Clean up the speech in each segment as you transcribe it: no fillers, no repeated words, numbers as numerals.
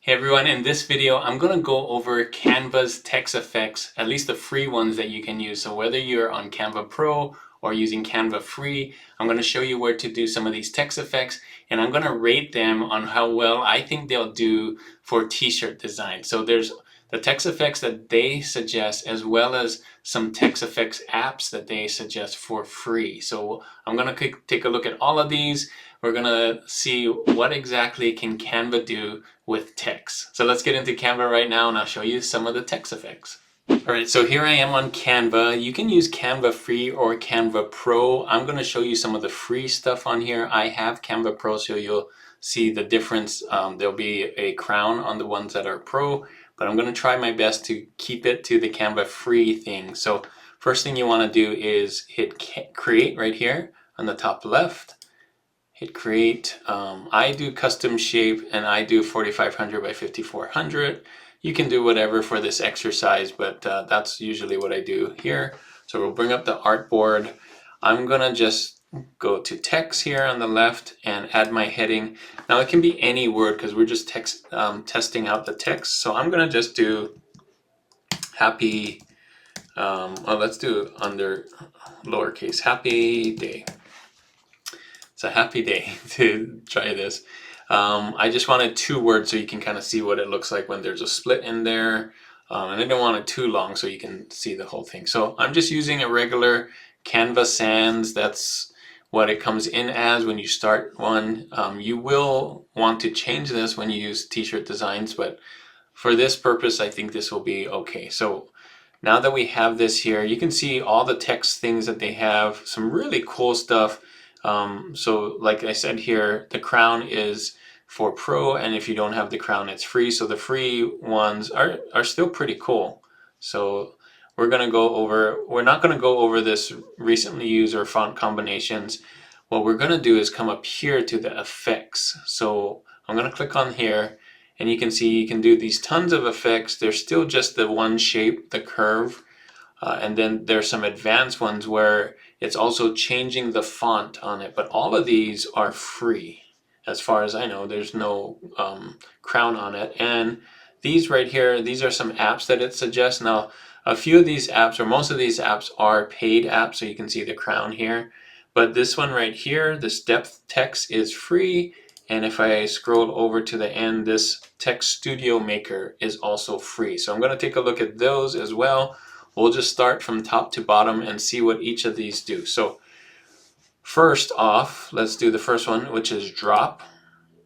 Hey everyone, in this video I'm going to go over Canva's text effects, at least the free ones that you can use. So whether you're on Canva Pro or using Canva free, I'm going to show you where to do some of these text effects, and I'm going to rate them on how well I think they'll do for t-shirt design. So there's the text effects that they suggest, as well as some text effects apps that they suggest for free. So I'm going to take a look at all of these. We're going to see what exactly can Canva do with text. So let's get into Canva right now and I'll show you some of the text effects. Alright, so here I am on Canva. You can use Canva free or Canva Pro. I'm going to show you some of the free stuff on here. I have Canva Pro, so you'll see the difference. There'll be a crown on the ones that are Pro, but I'm going to try my best to keep it to the Canva free thing. So first thing you want to do is hit create right here on the top left. Hit create. I do custom shape and I do 4500 by 5400. You can do whatever for this exercise, but that's usually what I do here. So we'll bring up the artboard. I'm gonna just go to text here on the left and add my heading. Now it can be any word because we're just testing out the text. So I'm gonna just do happy, well, let's do under lowercase, happy day. It's a happy day to try this. I just wanted 2 words so you can kind of see what it looks like when there's a split in there. And I don't want it too long so you can see the whole thing. So I'm just using a regular Canva Sans. That's what it comes in as when you start one. You will want to change this when you use t-shirt designs, but for this purpose, I think this will be okay. So now that we have this here, you can see all the text things that they have, some really cool stuff. So like I said here, the crown is for Pro, and if you don't have the crown, it's free. So the free ones are still pretty cool. So we're not going to go over this recently used or font combinations. What we're going to do is come up here to the effects. So I'm going to click on here, and you can see you can do these tons of effects. There's still just the one shape, the curve. And then there's some advanced ones where it's also changing the font on it, but all of these are free. As far as I know, there's no crown on it. And these right here, these are some apps that it suggests. Now, a few of these apps, or most of these apps, are paid apps, so you can see the crown here. But this one right here, this depth text, is free. And if I scroll over to the end, this Text Studio Maker is also free. So I'm going to take a look at those as well. We'll just start from top to bottom and see what each of these do. So first off, let's do the first one, which is drop.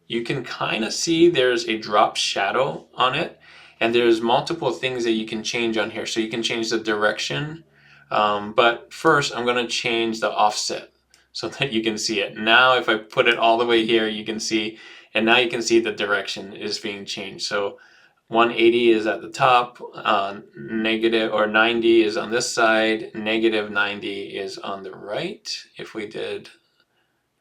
You can kind of see there's a drop shadow on it, and there's multiple things that you can change on here. So you can change the direction, but first I'm going to change the offset so that you can see it. Now if I put it all the way here, you can see, and now you can see the direction is being changed. So 180 is at the top, negative or 90 is on this side, negative 90 is on the right. If we did,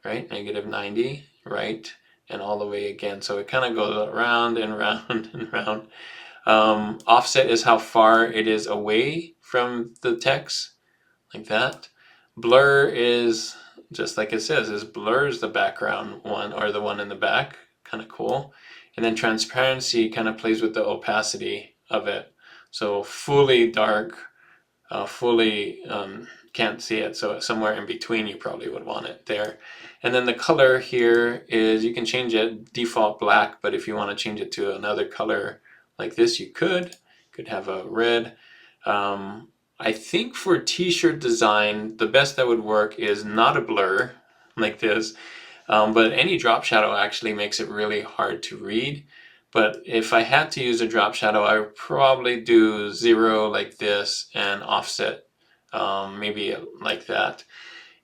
right, negative 90, right, and all the way again. So it kind of goes around and round and round. Offset is how far it is away from the text, like that. Blur is, just like it says, is blurs the background one or the one in the back. Kind of cool. And then transparency kind of plays with the opacity of it. So fully dark, fully can't see it. So somewhere in between you probably would want it there. And then the color here is, you can change it default black, but if you want to change it to another color like this, you could have a red. I think for t-shirt design, the best that would work is not a blur like this. But any drop shadow actually makes it really hard to read. But if I had to use a drop shadow, I would probably do 0 like this and offset maybe like that.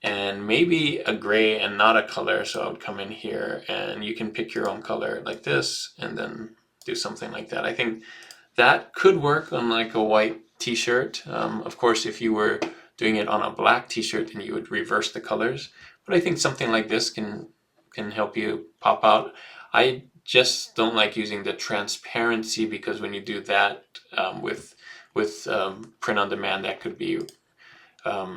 And maybe a gray and not a color, so I would come in here and you can pick your own color like this and then do something like that. I think that could work on like a white t-shirt. Of course, if you were doing it on a black t-shirt, then you would reverse the colors. But I think something like this can help you pop out. I just don't like using the transparency, because when you do that with print on demand, that could be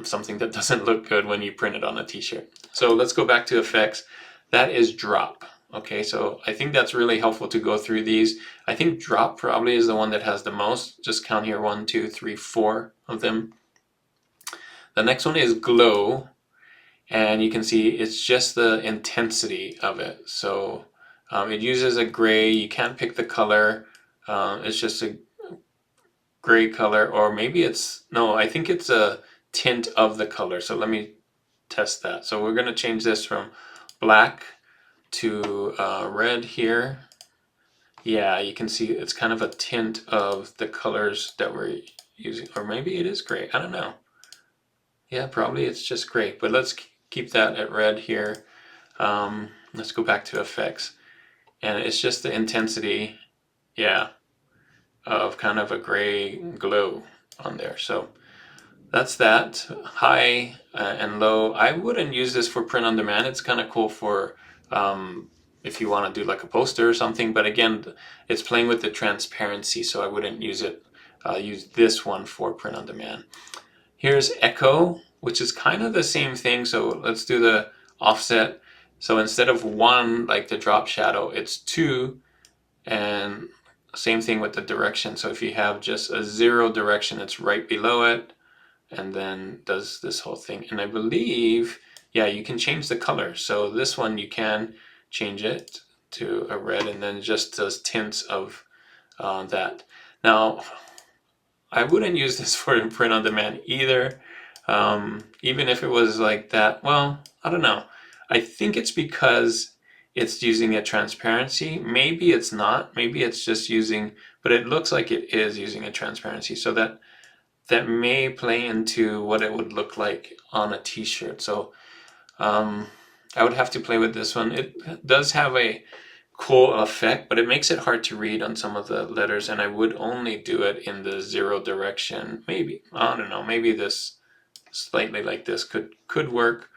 something that doesn't look good when you print it on a t-shirt. So let's go back to effects. That is drop. Okay, so I think that's really helpful to go through these. I think drop probably is the one that has the most. Just count here, 1, 2, 3, 4 of them. The next one is glow, and you can see it's just the intensity of it. So it uses a gray. You can't pick the color. It's just a gray color, or maybe it's, no, I think it's a tint of the color. So let me test that. So we're going to change this from black to red here. Yeah, you can see it's kind of a tint of the colors that we're using, or maybe it is gray. I don't know. Yeah, probably it's just gray, but let's keep that at red here. Let's go back to effects, and it's just the intensity, yeah, of kind of a gray glow on there. So that's that. High and low. I wouldn't use this for print on demand. It's kind of cool for if you want to do like a poster or something, but again, it's playing with the transparency, so I wouldn't use it. Use this one for print on demand. Here's echo, which is kind of the same thing. So let's do the offset. So instead of 1, like the drop shadow, it's 2, and same thing with the direction. So if you have just a 0 direction, it's right below it, and then does this whole thing. And I believe, yeah, you can change the color. So this one you can change it to a red, and then just does tints of that. Now, I wouldn't use this for print on demand either. Even if it was like that, well, I don't know. I think it's because it's using a transparency. Maybe it's not. Maybe it's just using, but it looks like it is using a transparency. So that may play into what it would look like on a t-shirt. So I would have to play with this one. It does have a cool effect, but it makes it hard to read on some of the letters, and I would only do it in the 0 direction. Maybe, I don't know, maybe this slightly like this could work.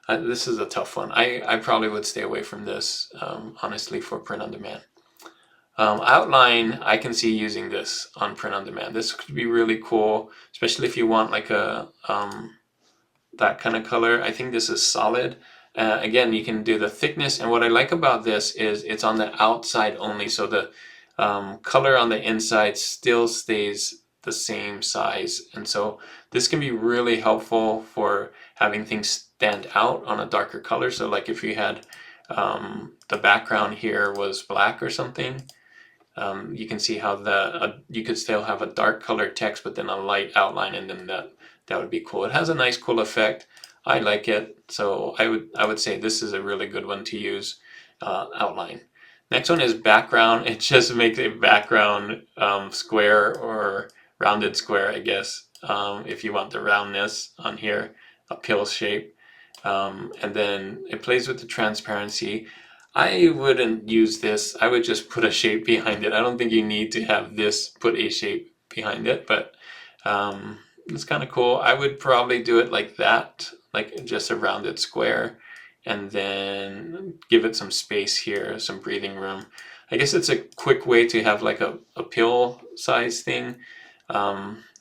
This is a tough one. I probably would stay away from this, honestly, for print on demand. Outline, I can see using this on print on demand. This could be really cool, especially if you want like a that kind of color. I think this is solid. Again, you can do the thickness, and what I like about this is it's on the outside only, so the color on the inside still stays the same size, and so this can be really helpful for having things stand out on a darker color. So like if you had the background here was black or something, you can see how you could still have a dark colored text but then a light outline, and then that would be cool. It has a nice cool effect. I like it, so I would say this is a really good one to use. Outline. Next one is background. It just makes a background square or rounded square, I guess, if you want the roundness on here, a pill shape. And then it plays with the transparency. I wouldn't use this. I would just put a shape behind it. I don't think you need to have this put a shape behind it, but it's kind of cool. I would probably do it like that, like just a rounded square, and then give it some space here, some breathing room. I guess it's a quick way to have like a pill size thing.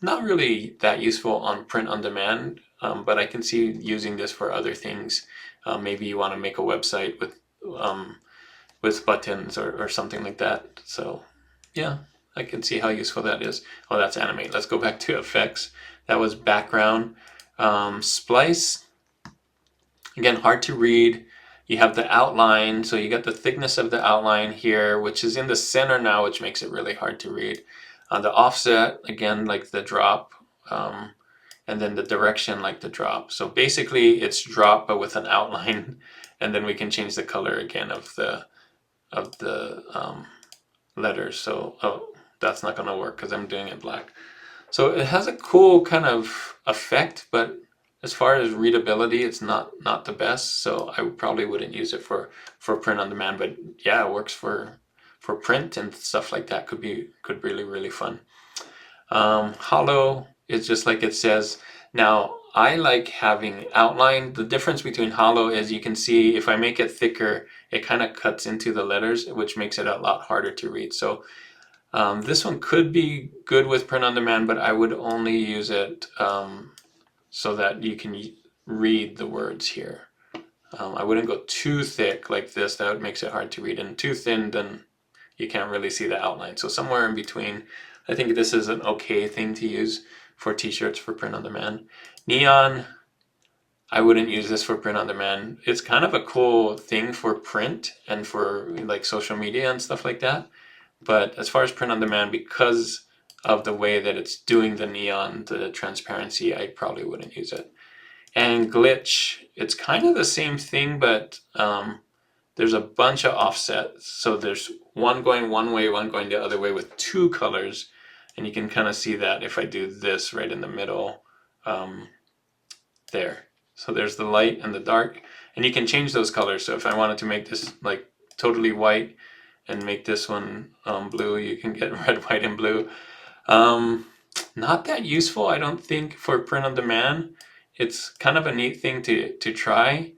Not really that useful on print on demand, but I can see using this for other things. Maybe you want to make a website with buttons or something like that. So yeah, I can see how useful that is. Oh, that's animate. Let's go back to effects. That was background. Splice, again, hard to read. You have the outline, so you got the thickness of the outline here, which is in the center now, which makes it really hard to read. The offset, again, like the drop, and then the direction like the drop. So basically it's drop but with an outline, and then we can change the color again of the letters. So, oh, that's not gonna work because I'm doing it black. So it has a cool kind of effect, but as far as readability, it's not the best. So I probably wouldn't use it for print on demand. But yeah, it works for print and stuff like that. Could be really fun. Hollow is just like it says. Now I like having outline. The difference between hollow is you can see if I make it thicker, it kind of cuts into the letters, which makes it a lot harder to read. So this one could be good with print on demand, but I would only use it so that you can read the words here. I wouldn't go too thick like this, that makes it hard to read, and too thin, then you can't really see the outline. So somewhere in between, I think this is an okay thing to use for t-shirts for print on demand. Neon, I wouldn't use this for print on demand. It's kind of a cool thing for print and for like social media and stuff like that. But as far as print on demand, because of the way that it's doing the neon, the transparency, I probably wouldn't use it. And glitch, it's kind of the same thing, but there's a bunch of offsets. So there's one going one way, one going the other way with two colors. And you can kind of see that if I do this right in the middle there. So there's the light and the dark. And you can change those colors. So if I wanted to make this like totally white and make this one blue, you can get red, white, and blue. Not that useful, I don't think, for print on demand. It's kind of a neat thing to try,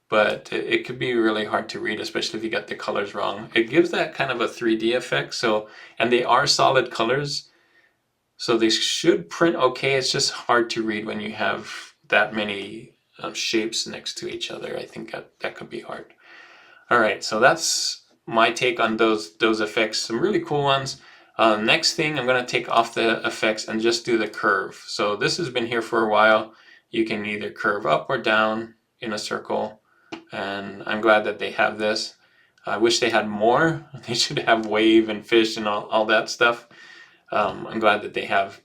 but it could be really hard to read, especially if you get the colors wrong. It gives that kind of a 3D effect, so, and they are solid colors, so they should print okay. It's just hard to read when you have that many shapes next to each other. I think that could be hard. All right, so that's my take on those effects. Some really cool ones. Next thing, I'm going to take off the effects and just do the curve. So this has been here for a while. You can either curve up or down in a circle, and I'm glad that they have this. I wish they had more. They should have wave and fish and all that stuff. I'm glad that they have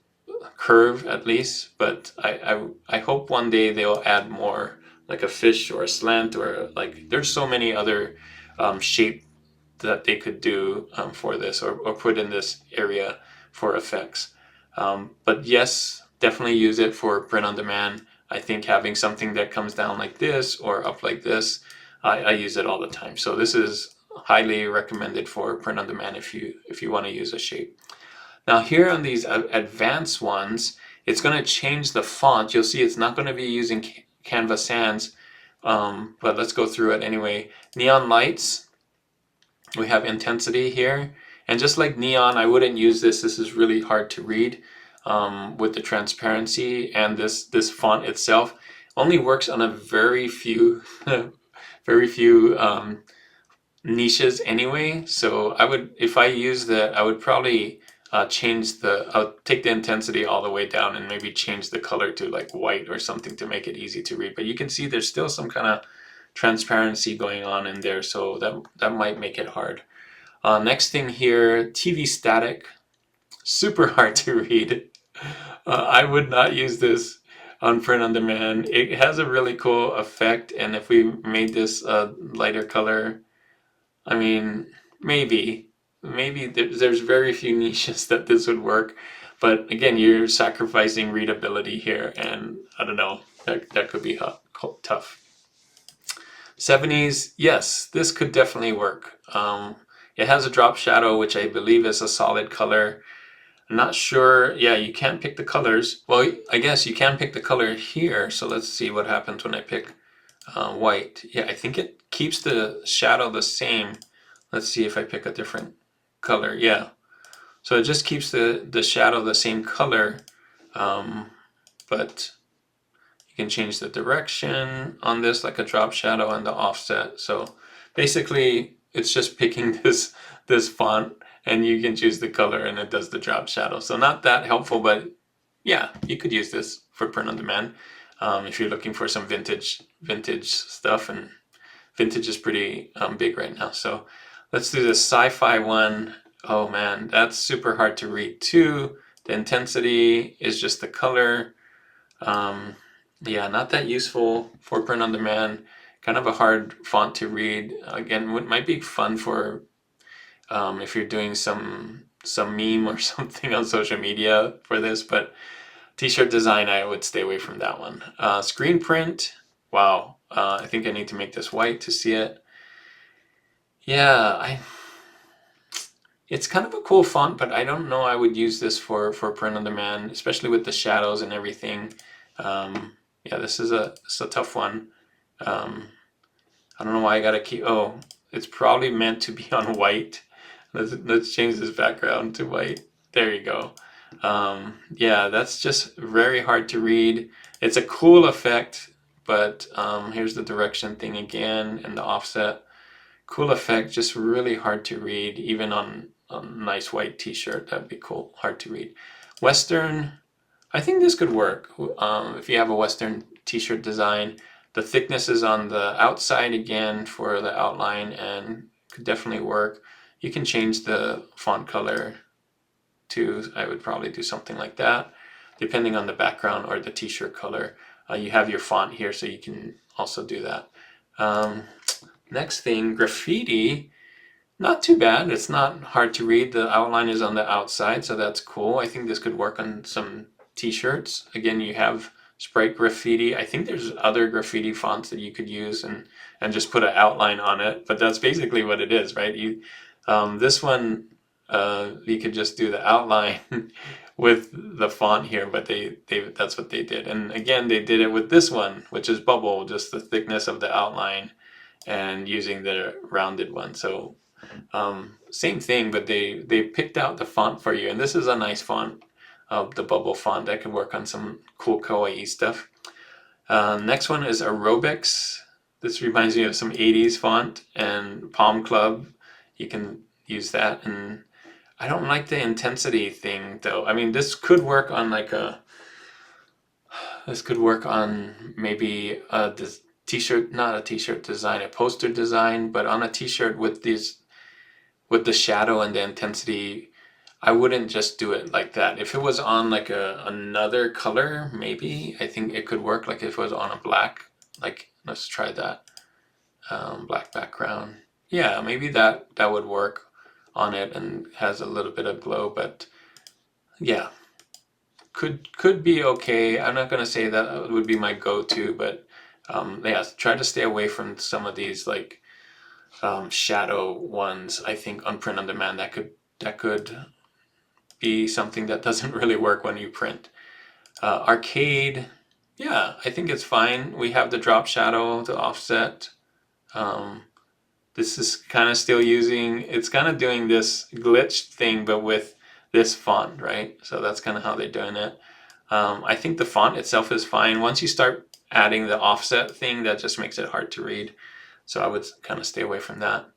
curve at least, but I hope one day they'll add more, like a fish or a slant, or like there's so many other shape that they could do for this, or put in this area for effects. But yes, definitely use it for print on demand. I think having something that comes down like this or up like this, I use it all the time. So this is highly recommended for print on demand if you want to use a shape. Now here on these advanced ones, it's going to change the font. You'll see it's not going to be using Canva Sans, but let's go through it anyway. Neon lights, we have intensity here, and just like neon, I wouldn't use this. This is really hard to read with the transparency, and this font itself only works on a very few very few niches anyway. So I would, if I use that, I would probably I'll take the intensity all the way down and maybe change the color to like white or something to make it easy to read. But you can see there's still some kind of transparency going on in there, so that might make it hard. Next thing here, TV static, super hard to read. I would not use this on print on demand. It has a really cool effect, and if we made this a lighter color, I mean, maybe there's very few niches that this would work, but again, you're sacrificing readability here, and I don't know, that could be tough. 70s, yes, this could definitely work. It has a drop shadow, which I believe is a solid color. I'm not sure. Yeah, you can't pick the colors. Well, I guess you can pick the color here. So let's see what happens when I pick white. Yeah, I think it keeps the shadow the same. Let's see if I pick a different color. Yeah, so it just keeps the shadow the same color, but you can change the direction on this, like a drop shadow, and the offset. So basically it's just picking this font, and you can choose the color, and it does the drop shadow. So not that helpful, but yeah, you could use this for print on demand if you're looking for some vintage stuff, and vintage is pretty big right now. So let's do the sci-fi one. Oh man, that's super hard to read too. The intensity is just the color. Yeah, not that useful for print on demand. Kind of a hard font to read. Again, it might be fun for if you're doing some meme or something on social media for this, but t-shirt design, I would stay away from that one. Screen print, wow. I think I need to make this white to see it. Yeah, it's kind of a cool font, but I don't know I would use this for print on demand, especially with the shadows and everything. Yeah, this is a tough one. I don't know why I gotta keep, oh, it's probably meant to be on white. Let's change this background to white. There you go. Yeah, that's just very hard to read. It's a cool effect, but here's the direction thing again and the offset. Cool effect, just really hard to read, even on a nice white t-shirt. That'd be cool, hard to read. Western, I think this could work. If you have a Western t-shirt design, the thickness is on the outside again for the outline and could definitely work. You can change the font color to, I would probably do something like that, depending on the background or the t-shirt color. You have your font here, so you can also do that. Next thing, graffiti. Not too bad. It's not hard to read. The outline is on the outside, so that's cool. I think this could work on some t-shirts. Again, you have Sprite graffiti. I think there's other graffiti fonts that you could use and just put an outline on it, but that's basically what it is, right? This one, you could just do the outline with the font here, but that's what they did. And again, they did it with this one, which is bubble, just the thickness of the outline and using the rounded one. So same thing, but they picked out the font for you, and this is a nice font, the bubble font that could work on some cool kawaii stuff. Next one is aerobics. This reminds me of some 80s font, and Palm Club, you can use that. And I don't like the intensity thing though. I mean, this could work on maybe this t-shirt, not a t-shirt design, a poster design, but on a t-shirt with the shadow and the intensity, I wouldn't just do it like that. If it was on like another color, maybe I think it could work. Like if it was on a black, like let's try that, black background. Yeah, maybe that would work on it and has a little bit of glow, but yeah, could be okay. I'm not gonna say that would be my go-to, but yeah, try to stay away from some of these like shadow ones. I think on print on demand that could be something that doesn't really work when you print. Arcade, yeah, I think it's fine. We have the drop shadow, the offset. This is kind of still it's kind of doing this glitch thing, but with this font, right? So that's kind of how they're doing it. I think the font itself is fine. Once you start adding the offset thing, that just makes it hard to read. So I would kind of stay away from that.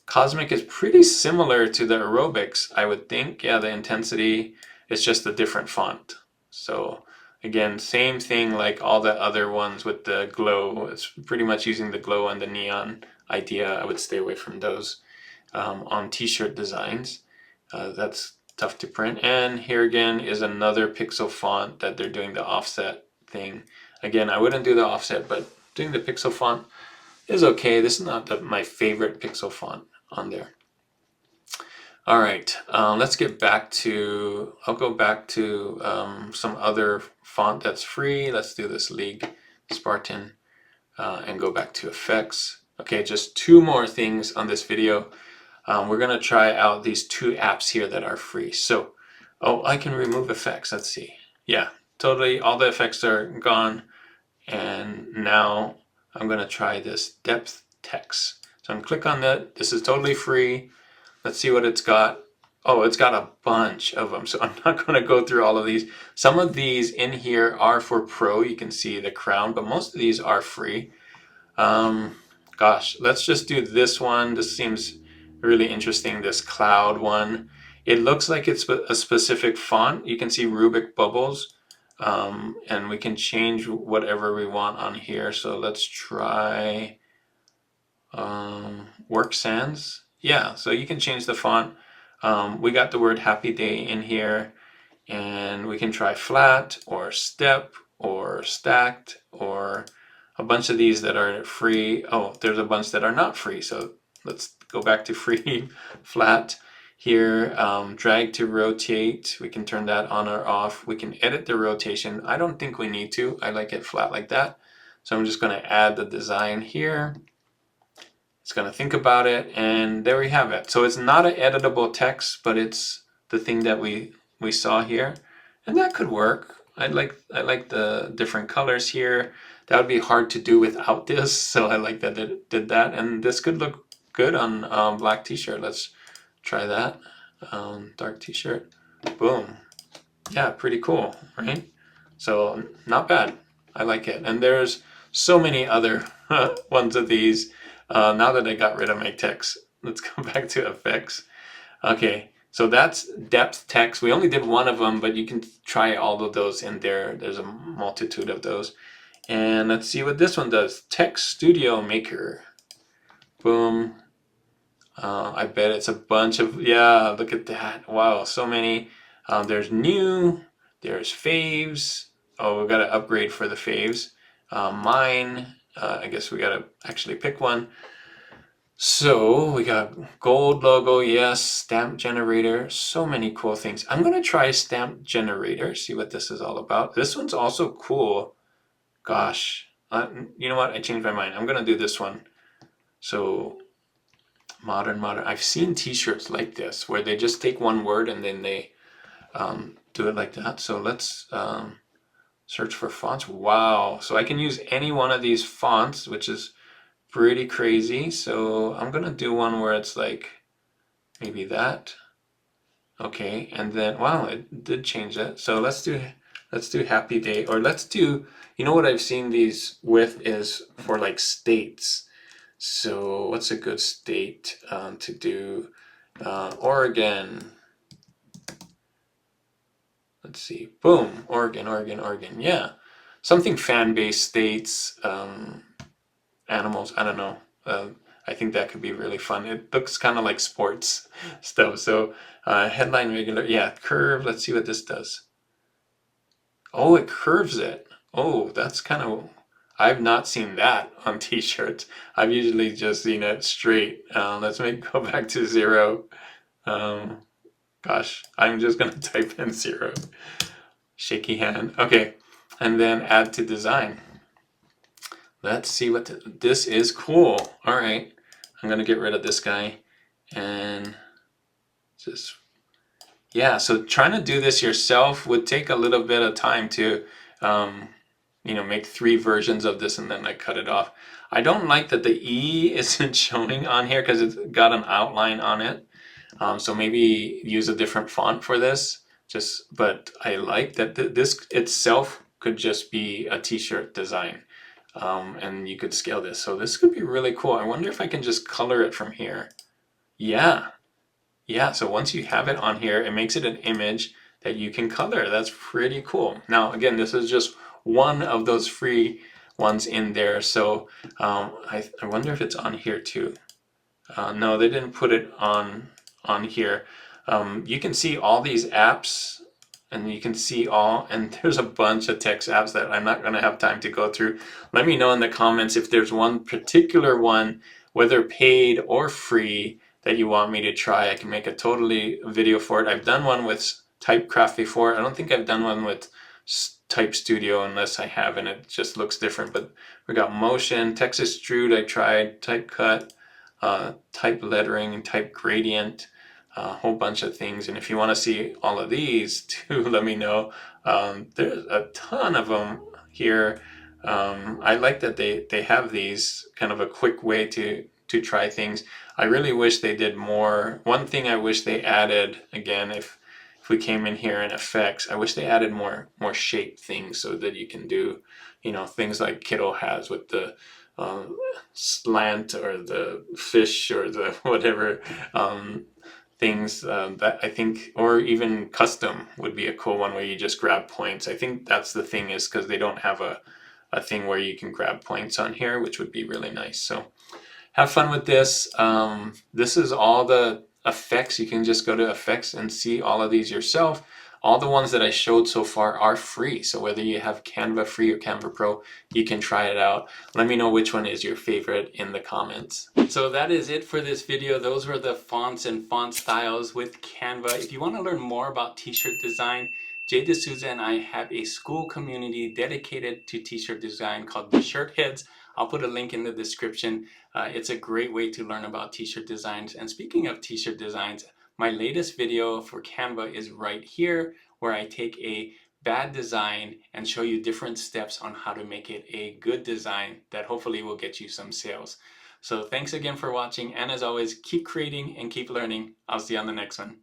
Cosmic is pretty similar to the aerobics, I would think. Yeah, the intensity is just a different font. So again, same thing like all the other ones with the glow. It's pretty much using the glow and the neon idea. I would stay away from those on t-shirt designs. That's tough to print. And here again is another pixel font that they're doing the offset thing. Again, I wouldn't do the offset, but doing the pixel font is okay. This is not my favorite pixel font on there. All right, let's get back to, I'll go back to some other font that's free. Let's do this League Spartan and go back to effects. Okay, just two more things on this video. We're gonna try out these two apps here that are free. So, oh, I can remove effects, let's see. Yeah, totally, all the effects are gone. And now I'm gonna try this depth text. So I'm gonna click on that. This is totally free. Let's see what it's got. Oh, it's got a bunch of them. So I'm not gonna go through all of these. Some of these in here are for pro. You can see the crown, but most of these are free. Gosh, let's just do this one. This seems really interesting, this cloud one. It looks like it's a specific font. You can see Rubik bubbles. And we can change whatever we want on here. So let's try Work Sans. Yeah, so you can change the font. We got the word Happy Day in here, and we can try flat or step or stacked or a bunch of these that are free. Oh, there's a bunch that are not free. So let's go back to free flat. Here, drag to rotate, we can turn that on or off. We can edit the rotation. I don't think we need to. I like it flat like that. So I'm just going to add the design here. It's going to think about it, and there we have it. So it's not an editable text, but it's the thing that we saw here, and that could work. I like the different colors here. That would be hard to do without this, so I like that it did that, and this could look good on black t-shirt. Let's try that. Dark t-shirt. Boom. Yeah, pretty cool, right? So not bad. I like it. And there's so many other ones of these. Now that I got rid of my text, let's go back to effects. Okay, so that's depth text. We only did one of them, but you can try all of those in there. There's a multitude of those. And let's see what this one does. Text Studio Maker. Boom. I bet it's a bunch of, yeah, look at that. Wow, so many. There's new, there's faves. Oh, we got to upgrade for the faves. Mine, I guess we got to actually pick one. So we got gold logo, yes, stamp generator, so many cool things. I'm gonna try stamp generator, see what this is all about. This one's also cool. Gosh, you know what? I changed my mind. I'm gonna do this one. So modern. I've seen t-shirts like this where they just take one word and then they do it like that. So let's search for fonts. Wow, so I can use any one of these fonts, which is pretty crazy. So I'm gonna do one where it's like maybe that. Okay, and then wow, it did change that. So let's do happy day, or let's do, you know what I've seen these with is for like states. So what's a good state to do? Oregon. Let's see. Boom, Oregon. Yeah, something fan-based states. Animals, I don't know. I think that could be really fun. It looks kind of like sports stuff. So headline regular, yeah, curve. Let's see what this does. Oh, it curves it. Oh, that's kind of, I've not seen that on t-shirts. I've usually just seen it straight. Let's go back to 0. Um, gosh, I'm just gonna type in 0. Shaky hand. Okay, and then add to design. Let's see what this is cool. All right, I'm gonna get rid of this guy and just, yeah. So trying to do this yourself would take a little bit of time to, make 3 versions of this and then I cut it off. I don't like that the E isn't showing on here because it's got an outline on it. So maybe use a different font for this. But I like that this itself could just be a t-shirt design. And you could scale this. So this could be really cool. I wonder if I can just color it from here. Yeah. Yeah, so once you have it on here, it makes it an image that you can color. That's pretty cool. Now, again, this is just one of those free ones in there. So I wonder if it's on here too. No, they didn't put it on here. You can see all these apps and you can see and there's a bunch of text apps that I'm not gonna have time to go through. Let me know in the comments if there's one particular one, whether paid or free, that you want me to try. I can make a totally video for it. I've done one with Typecraft before. I don't think I've done one with Type Studio unless I have, and it just looks different. But we got Motion, Text Extrude, I tried, Type Cut, Type Lettering, Type Gradient, a whole bunch of things. And if you want to see all of these too, let me know. There's a ton of them here. I like that they have these kind of a quick way to try things. I really wish they did more. One thing I wish they added, again, if we came in here in effects, I wish they added more shape things so that you can do, things like Kiddo has with the slant or the fish or the whatever things that I think, or even custom would be a cool one where you just grab points. I think that's the thing, is because they don't have a thing where you can grab points on here, which would be really nice. So have fun with this. This is all the effects. You can just go to effects and see all of these yourself. All the ones that I showed so far are free. So whether you have Canva free or Canva Pro, you can try it out. Let me know which one is your favorite in the comments. So that is it for this video. Those were the fonts and font styles with Canva. If you want to learn more about t-shirt design, Jay D'Souza and I have a school community dedicated to t-shirt design called the Shirtheads. I'll put a link in the description. It's a great way to learn about t-shirt designs. And speaking of t-shirt designs, my latest video for Canva is right here, where I take a bad design and show you different steps on how to make it a good design that hopefully will get you some sales. So thanks again for watching, and as always, keep creating and keep learning. I'll see you on the next one.